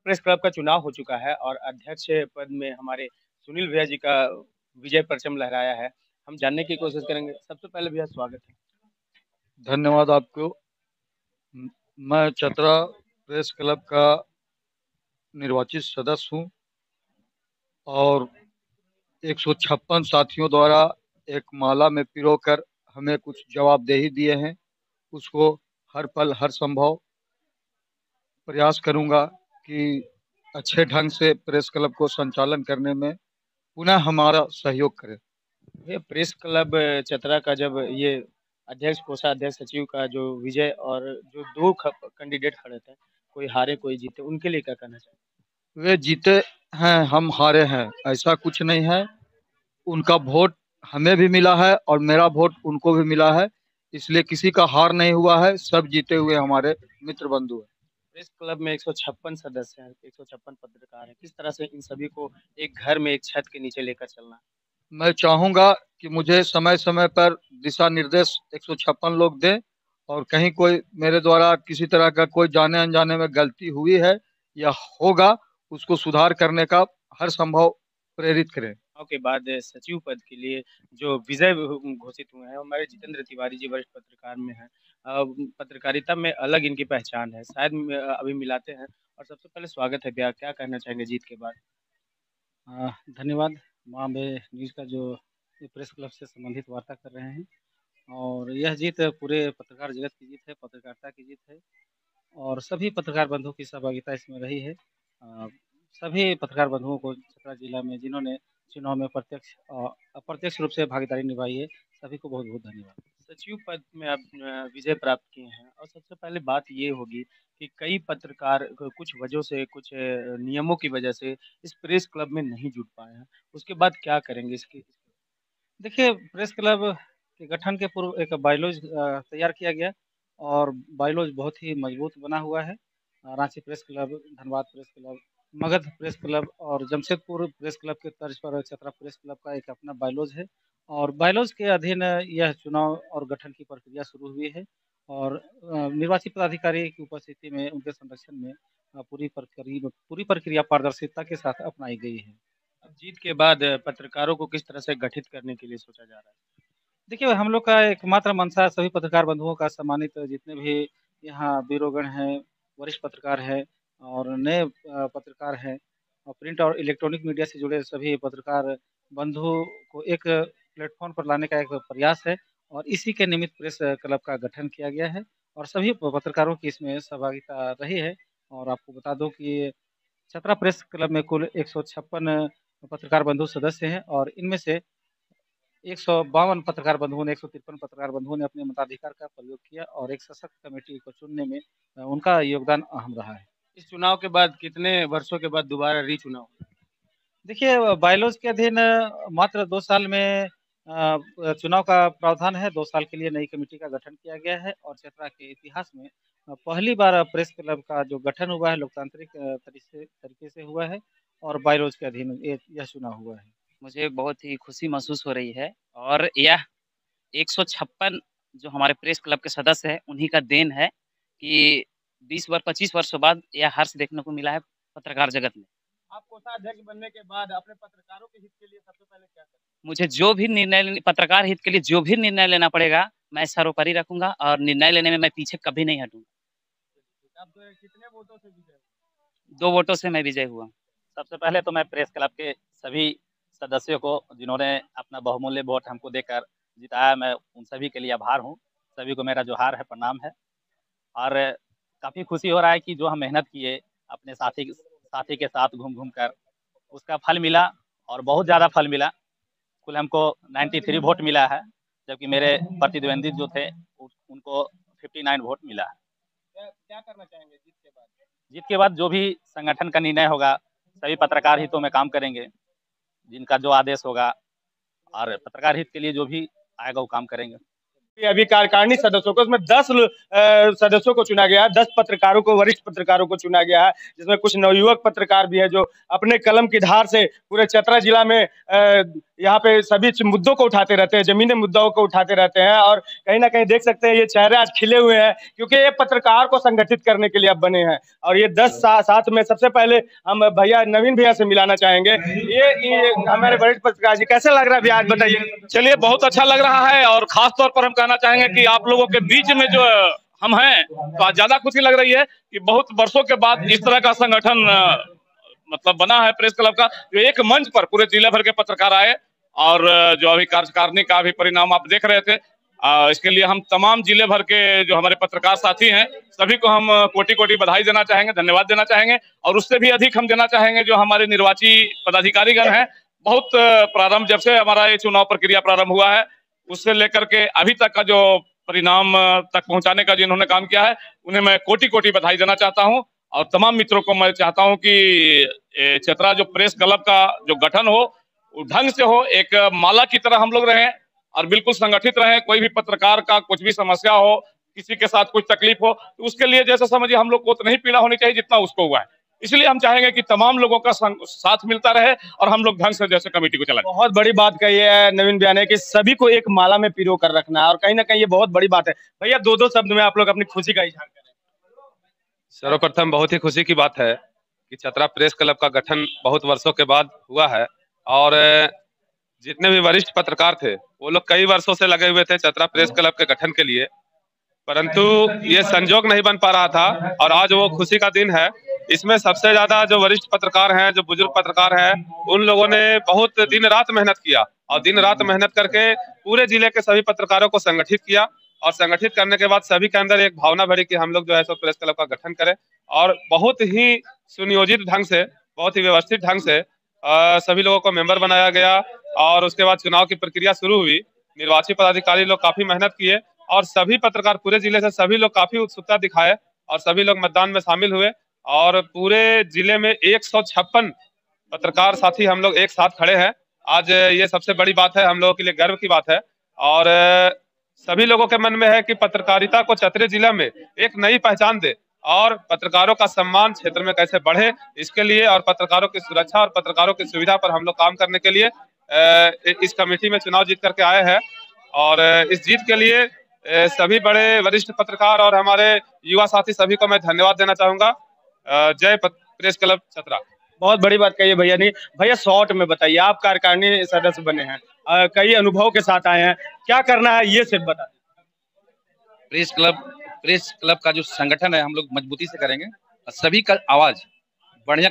Press club का चुनाव हो चुका है और अध्यक्ष पद में हमारे सुनील भैया जी का विजय परचम लहराया है। हम जानने की कोशिश करेंगे। सबसे पहले भैया स्वागत है। धन्यवाद आपको। म- मैं चतरा प्रेस क्लब का निर्वाचित सदस्य हूं और 156 साथियों द्वारा एक माला में पिरोकर हमें कुछ जवाबदेही दिए हैं। उसको हर पल हर संभव प्रयास करूंगा कि अच्छे ढंग से प्रेस क्लब को संचालन करने में पुनः हमारा सहयोग करें। भैया प्रेस क्लब चतरा का जब ये अध्यक्ष कोषाध्यक्ष सचिव का जो विजय और जो दो कैंडिडेट खड़े थे, कोई हारे कोई जीते, उनके लिए क्या कहना चाहिए? वे जीते हैं, हम हारे हैं, ऐसा कुछ नहीं है। उनका वोट हमें भी मिला है और मेरा वोट उनको भी मिला है, इसलिए किसी का हार नहीं हुआ है। सब जीते हुए हमारे मित्र बंधु हैं। प्रेस क्लब में 156 सदस्य हैं, 156 पत्रकार हैं। किस तरह से इन सभी को एक घर में एक छत के नीचे लेकर चलना है? मैं चाहूंगा कि मुझे समय समय पर दिशा निर्देश 156 लोग दें और कहीं कोई मेरे द्वारा किसी तरह का कोई जाने अनजाने में गलती हुई है या होगा, उसको सुधार करने का हर संभव प्रेरित करें। चुनाव के बाद सचिव पद के लिए जो विजय घोषित हुए हैं, हमारे जितेंद्र तिवारी जी वरिष्ठ पत्रकार में हैं। पत्रकारिता में अलग इनकी पहचान है, शायद अभी मिलाते हैं। और सबसे पहले स्वागत है भैया, क्या कहना चाहेंगे जीत के बाद? धन्यवाद। बॉम्बे न्यूज़ का जो ये प्रेस क्लब से संबंधित वार्ता कर रहे हैं और यह जीत पूरे पत्रकार जगत की जीत है, पत्रकारिता की जीत है और सभी पत्रकार बंधुओं की सहभागिता इसमें रही है। सभी पत्रकार बंधुओं को चतरा जिला में जिन्होंने चुनाव में प्रत्यक्ष और अप्रत्यक्ष रूप से भागीदारी निभाई है, सभी को बहुत बहुत धन्यवाद। सचिव पद में आप विजय प्राप्त किए हैं और सबसे पहले बात ये होगी कि कई पत्रकार कुछ वजहों से, कुछ नियमों की वजह से इस प्रेस क्लब में नहीं जुट पाए हैं। उसके बाद क्या करेंगे इसके? देखिए, प्रेस क्लब के गठन के पूर्व एक बायलॉज तैयार किया गया और बायलॉज बहुत ही मजबूत बना हुआ है। Ranchi press club, Dhanbad press club, Magadh press club और जमशेदपुर प्रेस क्लब के तर्ज पर चतरा प्रेस क्लब का एक अपना बायलॉज है और बायलॉज के अधीन यह चुनाव और गठन की प्रक्रिया शुरू हुई है और निर्वाचित पदाधिकारी की उपस्थिति में उनके संरक्षण में पूरी प्रक्रिया पारदर्शिता के साथ अपनाई गई है। अब जीत के बाद पत्रकारों को किस तरह से गठित करने के लिए सोचा जा रहा है? देखिए, हम लोग का एकमात्र मंशा सभी पत्रकार बंधुओं का सम्मानित जितने भी यहाँ वीरोगण हैं, वरिष्ठ पत्रकार हैं और नए पत्रकार हैं और प्रिंट और इलेक्ट्रॉनिक मीडिया से जुड़े सभी पत्रकार बंधुओं को एक प्लेटफॉर्म पर लाने का एक प्रयास है और इसी के निमित्त प्रेस क्लब का गठन किया गया है और सभी पत्रकारों की इसमें सहभागिता रही है। और आपको बता दूं कि छतरा प्रेस क्लब में कुल 156 पत्रकार बंधु सदस्य हैं और इनमें से 152 पत्रकार बंधुओं ने 153 पत्रकार बंधुओं ने अपने मताधिकार का प्रयोग किया और एक सशक्त कमेटी को चुनने में उनका योगदान अहम रहा है। इस चुनाव के बाद कितने वर्षों के बाद दोबारा रीचुनाव होगा? देखिए, बायलॉज के अधीन मात्र 2 साल में चुनाव का प्रावधान है। 2 साल के लिए नई कमेटी का गठन किया गया है और चतरा के इतिहास में पहली बार प्रेस क्लब का जो गठन हुआ है लोकतांत्रिक तरीके से हुआ है और बायलॉज के अधीन यह चुनाव हुआ है। मुझे बहुत ही खुशी महसूस हो रही है और यह 156 जो हमारे प्रेस क्लब के सदस्य हैं उन्हीं का देन है कि 25 वर्षों बाद यह हर्ष देखने को मिला है पत्रकार जगत में। आप कोषाध्यक्ष बनने के बाद अपने पत्रकारों के हित के लिए सबसे पहले क्या करें? मुझे जो भी निर्णय पत्रकार हित के लिए जो भी निर्णय लेना पड़ेगा मैं सर्वोपरि रखूंगा और निर्णय लेने में मैं पीछे कभी नहीं हटूंगा। आप कितने वोटों से विजय हुए? 2 वोटों से मैं विजय हुआ। सबसे पहले तो मैं प्रेस क्लब के सभी सदस्यों को जिन्होंने अपना बहुमूल्य वोट हमको देकर जिताया, मैं उन सभी के लिए आभार हूँ। सभी को मेरा जोहार है, प्रणाम है और काफ़ी खुशी हो रहा है कि जो हम मेहनत किए अपने साथी के साथ घूम घूम कर उसका फल मिला और बहुत ज़्यादा फल मिला। कुल हमको 93 वोट मिला है, जबकि मेरे प्रतिद्वंदी जो थे उनको 59 वोट मिला है। क्या करना चाहेंगे जीत के बाद? जीत के बाद जो भी संगठन का निर्णय होगा सभी पत्रकार हितों में काम करेंगे, जिनका जो आदेश होगा और पत्रकार हित के लिए जो भी आएगा वो काम करेंगे। अभी कार्यकारिणी सदस्यों को, उसमें 10 सदस्यों को चुना गया है, 10 पत्रकारों को, वरिष्ठ पत्रकारों को चुना गया है, जिसमें कुछ नवयुवक पत्रकार भी है जो अपने कलम की धार से पूरे चतरा जिला में यहाँ पे सभी मुद्दों को उठाते रहते हैं, जमीनी मुद्दों को उठाते रहते हैं। और कहीं ना कहीं देख सकते हैं ये चेहरे आज खिले हुए हैं, क्योंकि ये पत्रकार को संगठित करने के लिए अब बने हैं। और ये 10 साथ में सबसे पहले हम भैया नवीन भैया से मिलाना चाहेंगे। ये हमारे वरिष्ठ पत्रकार जी, कैसे लग रहा है भैया, आज बताइए। चलिए, बहुत अच्छा लग रहा है और खास तौर पर हम कहना चाहेंगे कि आप लोगों के बीच में जो हम हैं, तो आज ज्यादा खुशी लग रही है कि बहुत वर्षों के बाद इस तरह का संगठन मतलब बना है प्रेस क्लब का, जो एक मंच पर पूरे जिले भर के पत्रकार आए। और जो अभी कार्यकारिणी का भी परिणाम आप देख रहे थे, इसके लिए हम तमाम जिले भर के जो हमारे पत्रकार साथी हैं, सभी को हम कोटि कोटि बधाई देना चाहेंगे, धन्यवाद देना चाहेंगे। और उससे भी अधिक हम देना चाहेंगे जो हमारे निर्वाची पदाधिकारीगण हैं। बहुत प्रारंभ जब से हमारा ये चुनाव प्रक्रिया प्रारंभ हुआ है, उससे लेकर के अभी तक का जो परिणाम तक पहुंचाने का जिन्होंने काम किया है, उन्हें मैं कोटि कोटि बधाई देना चाहता हूं। और तमाम मित्रों को मैं चाहता हूं कि चतरा जो प्रेस क्लब का जो गठन हो, वो ढंग से हो, एक माला की तरह हम लोग रहें और बिल्कुल संगठित रहें। कोई भी पत्रकार का कुछ भी समस्या हो, किसी के साथ कुछ तकलीफ हो, तो उसके लिए जैसे समझिए हम लोग को उतना ही पीड़ा होनी चाहिए जितना उसको हुआ है। इसलिए हम चाहेंगे कि तमाम लोगों का साथ मिलता रहे और हम लोग ढंग से जैसे कमेटी को चलाएं। बहुत बड़ी बात कही है नवीन भैया ने कि सभी को एक माला में पिरो कर रखना है, और कहीं ना कहीं ये बहुत बड़ी बात है। भैया, दो शब्द में आप लोग अपनी खुशी का इजहार करें। सर्वप्रथम बहुत ही खुशी की बात है कि चतरा प्रेस क्लब का गठन बहुत वर्षों के बाद हुआ है। और जितने भी वरिष्ठ पत्रकार थे, वो लोग कई वर्षों से लगे हुए थे चतरा प्रेस क्लब के गठन के लिए, परंतु ये संजोग नहीं बन पा रहा था। और आज वो खुशी का दिन है। इसमें सबसे ज्यादा जो वरिष्ठ पत्रकार हैं, जो बुजुर्ग पत्रकार हैं, उन लोगों ने बहुत दिन रात मेहनत किया और दिन रात मेहनत करके पूरे जिले के सभी पत्रकारों को संगठित किया। और संगठित करने के बाद सभी के अंदर एक भावना भरी कि हम लोग जो है सो प्रेस क्लब का गठन करें। और बहुत ही सुनियोजित ढंग से, बहुत ही व्यवस्थित ढंग से सभी लोगों को मेंबर बनाया गया। और उसके बाद चुनाव की प्रक्रिया शुरू हुई। निर्वाची पदाधिकारी लोग काफी मेहनत किए और सभी पत्रकार पूरे जिले से सभी लोग काफी उत्सुकता दिखाए और सभी लोग मतदान में शामिल हुए। और पूरे जिले में 156 पत्रकार साथी हम लोग एक साथ खड़े हैं। आज ये सबसे बड़ी बात है, हम लोगों के लिए गर्व की बात है। और सभी लोगों के मन में है कि पत्रकारिता को चतरे जिला में एक नई पहचान दे और पत्रकारों का सम्मान क्षेत्र में कैसे बढ़े, इसके लिए और पत्रकारों की सुरक्षा और पत्रकारों की सुविधा पर हम लोग काम करने के लिए इस कमेटी में चुनाव जीत करके आए हैं। और इस जीत के लिए सभी बड़े वरिष्ठ पत्रकार और हमारे युवा साथी सभी को मैं धन्यवाद देना चाहूंगा। जय प्रेस क्लब चतरा। बहुत बड़ी बात कही है भैया ने। भैया, शॉर्ट में बताइए, आप कार्यकारिणी सदस्य बने हैं, कई अनुभव के साथ आए हैं, क्या करना है ये सिर्फ बता दीजिए। प्रेस क्लब का जो संगठन है, हम लोग मजबूती से करेंगे और सभी का आवाज बढ़िया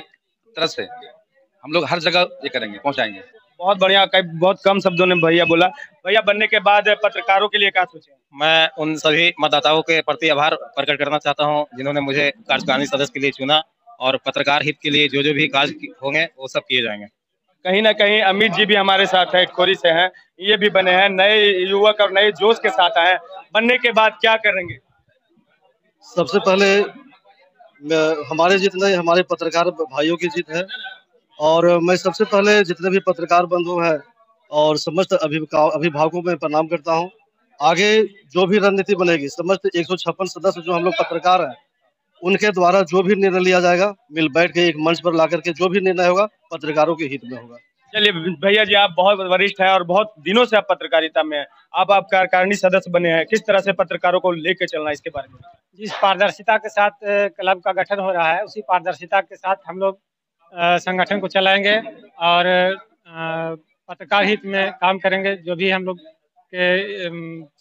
तरह से हम लोग हर जगह ये करेंगे, पहुंचाएंगे। बहुत बढ़िया, बहुत कम शब्दों में भैया बोला। भैया, बनने के बाद पत्रकारों के लिए क्या सोचे? मैं उन सभी मतदाताओं के प्रति आभार प्रकट करना चाहता हूं जिन्होंने मुझे कार्यकारिणी सदस्य के लिए चुना, और पत्रकार हित के लिए जो भी कार्य होंगे वो सब किए जाएंगे। कहीं ना कहीं अमित जी भी हमारे साथ है, खोरी से हैं, ये भी बने हैं, नए युवक और नए जोश के साथ आए हैं। बनने के बाद क्या करेंगे? सबसे पहले हमारे जितने हमारे पत्रकार भाइयों की जीत है, और मैं सबसे पहले जितने भी पत्रकार बंधु हैं और समस्त अभिभावकों में प्रणाम करता हूं। आगे जो भी रणनीति बनेगी, समस्त 156 सदस्य जो हम लोग पत्रकार हैं, उनके द्वारा जो भी निर्णय लिया जाएगा, मिल बैठ के एक मंच पर ला करके जो भी निर्णय होगा पत्रकारों के हित में होगा। चलिए भैया जी, आप बहुत वरिष्ठ हैं और बहुत दिनों से आप पत्रकारिता में हैं, आप कार्यकारिणी सदस्य बने हैं, किस तरह से पत्रकारों को लेकर चलना, इसके बारे में? जिस पारदर्शिता के साथ क्लब का गठन हो रहा है, उसी पारदर्शिता के साथ हम लोग संगठन को चलाएंगे और पत्रकार हित में काम करेंगे। जो भी हम लोग के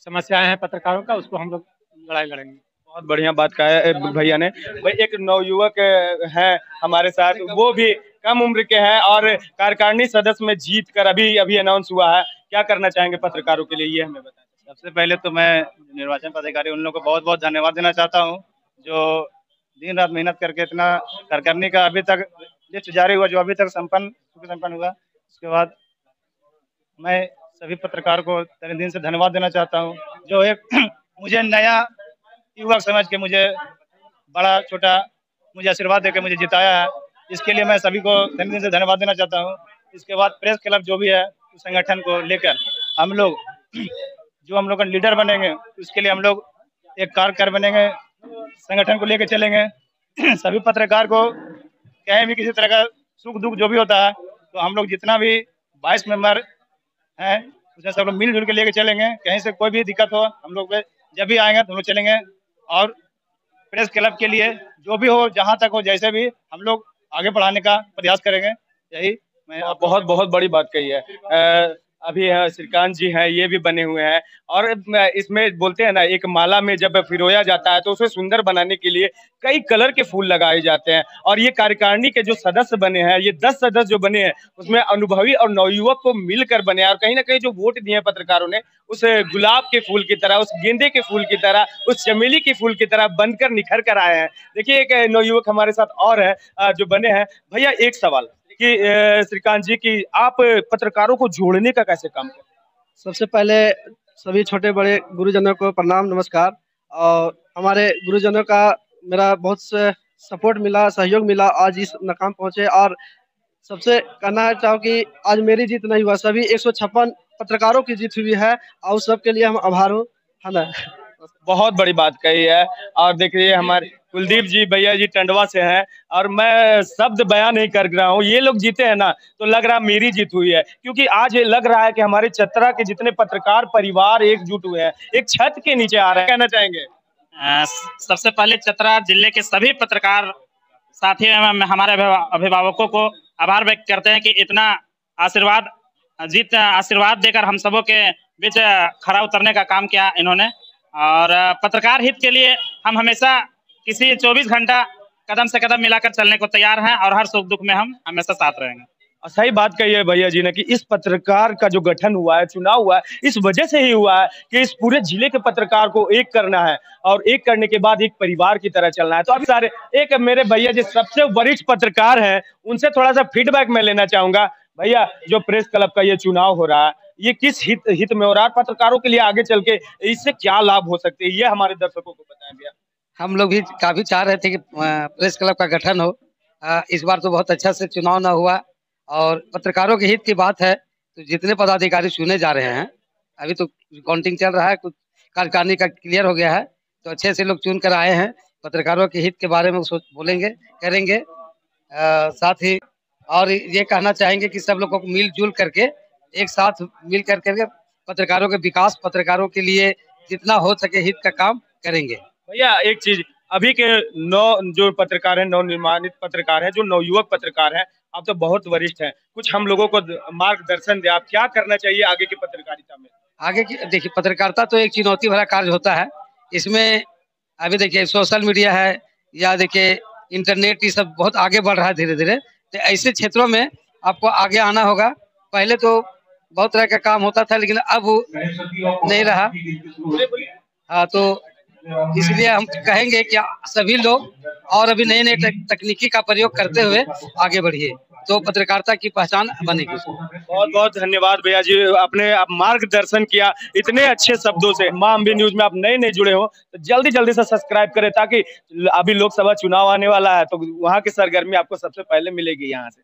समस्याएं हैं पत्रकारों का, उसको हम लोग लड़ाई लड़ेंगे। बहुत बढ़िया बात कहा है भैया ने। भाई, एक नवयुवक है हमारे साथ, वो भी कम उम्र के हैं और कार्यकारिणी सदस्य में जीत कर अभी अनाउंस हुआ है। क्या करना चाहेंगे पत्रकारों के लिए, ये हमें बताएं। सबसे पहले तो मैं निर्वाचन पदाधिकारी उन लोगों को बहुत बहुत धन्यवाद देना चाहता हूं, जो दिन रात मेहनत करके इतना कार्यकारिणी का अभी तक लिस्ट जारी हुआ, जो अभी तक संपन्न हुआ। उसके बाद मैं सभी पत्रकार को तहे दिल से धन्यवाद देना चाहता हूं, जो एक मुझे नया युवक समझ के मुझे बड़ा छोटा मुझे आशीर्वाद देकर मुझे जिताया है। इसके लिए मैं सभी को तहे दिल से धन्यवाद देना चाहता हूं। इसके बाद प्रेस क्लब जो भी है, उस संगठन को लेकर हम लोग जो हम लोग का लीडर बनेंगे, उसके लिए हम लोग एक कार्यकर बनेंगे, संगठन को लेकर चलेंगे। सभी पत्रकार को कहीं भी किसी तरह का सुख दुख जो भी होता है, तो हम लोग जितना भी 22 मेंबर हैं उसमें सब लोग मिलजुल के लेके चलेंगे। कहीं से कोई भी दिक्कत हो हम लोग पे जब भी आएंगे तो हम लोग चलेंगे। और प्रेस क्लब के लिए जो भी हो, जहाँ तक हो, जैसे भी हम लोग आगे बढ़ाने का प्रयास करेंगे। यही मैं बहुत बहुत बड़ी बात कही है। अभी श्रीकांत जी हैं, ये भी बने हुए हैं और इसमें बोलते हैं ना, एक माला में जब फिरोया जाता है तो उसे सुंदर बनाने के लिए कई कलर के फूल लगाए जाते हैं। और ये कार्यकारिणी के जो सदस्य बने हैं, ये 10 सदस्य जो बने हैं उसमें अनुभवी और नवयुवक को मिलकर बने हैं। और कहीं ना कहीं जो वोट दिए हैं पत्रकारों ने, उस गुलाब के फूल की तरह, उस गेंदे के फूल की तरह, उस चमेली के फूल की तरह बनकर निखर कर आए हैं। देखिए एक नवयुवक हमारे साथ और है जो बने हैं। भैया एक सवाल कि श्रीकांत जी की आप पत्रकारों को जोड़ने का कैसे काम करते हैं? सबसे पहले सभी छोटे बड़े गुरुजनों को प्रणाम, नमस्कार। और हमारे गुरुजनों का मेरा बहुत सपोर्ट मिला, सहयोग मिला, आज इस मुकाम पहुंचे। और सबसे कहना चाहूँ कि आज मेरी जीत नहीं हुआ, सभी 156 पत्रकारों की जीत हुई है और सबके लिए हम आभार हूँ, है ना। बहुत बड़ी बात कही है। और देखिए हमारे कुलदीप जी भैया जी टंडवा से हैं और मैं शब्द बयान नहीं कर रहा हूँ। ये लोग जीते हैं ना तो लग रहा मेरी जीत हुई है, क्योंकि आज लग रहा है कि हमारे चतरा के जितने पत्रकार परिवार एकजुट हुए हैं, एक छत के नीचे आ रहे हैं। कहना चाहेंगे? सबसे पहले चतरा जिले के सभी पत्रकार साथी हमारे अभिभावकों को आभार व्यक्त करते हैं कि इतना आशीर्वाद देकर हम सबों के बीच खरा उतरने का काम किया इन्होंने। और पत्रकार हित के लिए हम हमेशा किसी 24 घंटा कदम से कदम मिलाकर चलने को तैयार हैं और हर सुख दुख में हम हमेशा साथ रहेंगे। सही बात कही है भैया जी ने कि इस पत्रकार का जो गठन हुआ है, चुनाव हुआ है, इस वजह से ही हुआ है कि इस पूरे जिले के पत्रकार को एक करना है और एक करने के बाद एक परिवार की तरह चलना है। तो अभी सारे एक मेरे भैया जी सबसे वरिष्ठ पत्रकार हैं, उनसे थोड़ा सा फीडबैक मैं लेना चाहूंगा। भैया जो प्रेस क्लब का ये चुनाव हो रहा है, ये किस हित में हो रहा है? पत्रकारों के लिए आगे चल के इससे क्या लाभ हो सकते हैं, ये हमारे दर्शकों को बताएं भैया। हम लोग भी काफी चाह रहे थे कि प्रेस क्लब का गठन हो। इस बार तो बहुत अच्छा से चुनाव न हुआ और पत्रकारों के हित की बात है तो जितने पदाधिकारी चुने जा रहे हैं, अभी तो काउंटिंग चल रहा है, कुछ कार्यकारिणी का क्लियर हो गया है, तो अच्छे से लोग चुन कर आए हैं। पत्रकारों के हित के बारे में बोलेंगे, करेंगे। साथ ही और ये कहना चाहेंगे कि सब लोगों को मिलजुल करके एक साथ मिल करके पत्रकारों के विकास, पत्रकारों के लिए जितना हो सके हित का काम करेंगे। भैया एक चीज, अभी के जो पत्रकार हैं, नवनिर्माणित पत्रकार हैं, जो नवयुवक पत्रकार हैं, आप तो बहुत वरिष्ठ हैं, कुछ हम लोगों को मार्गदर्शन दे, आप क्या करना चाहिए आगे की पत्रकारिता में? आगे की देखिए, पत्रकारिता तो एक चुनौती भरा कार्य होता है। इसमें अभी देखिए सोशल मीडिया है या देखिए इंटरनेट, ये सब बहुत आगे बढ़ रहा है धीरे धीरे। तो ऐसे क्षेत्रों में आपको आगे आना होगा। पहले तो बहुत तरह का काम होता था लेकिन अब नहीं रहा। हाँ, तो इसलिए हम कहेंगे कि सभी लोग और अभी नए नए तकनीकी का प्रयोग करते हुए आगे बढ़िए, तो पत्रकारिता की पहचान बनेगी। बहुत बहुत धन्यवाद भैया जी, आपने मार्गदर्शन किया इतने अच्छे शब्दों से। माँ अम्बी न्यूज में आप नए जुड़े हो तो जल्दी जल्दी से सब्सक्राइब करें, ताकि अभी लोकसभा चुनाव आने वाला है तो वहाँ की सरगर्मी आपको सबसे पहले मिलेगी यहाँ से।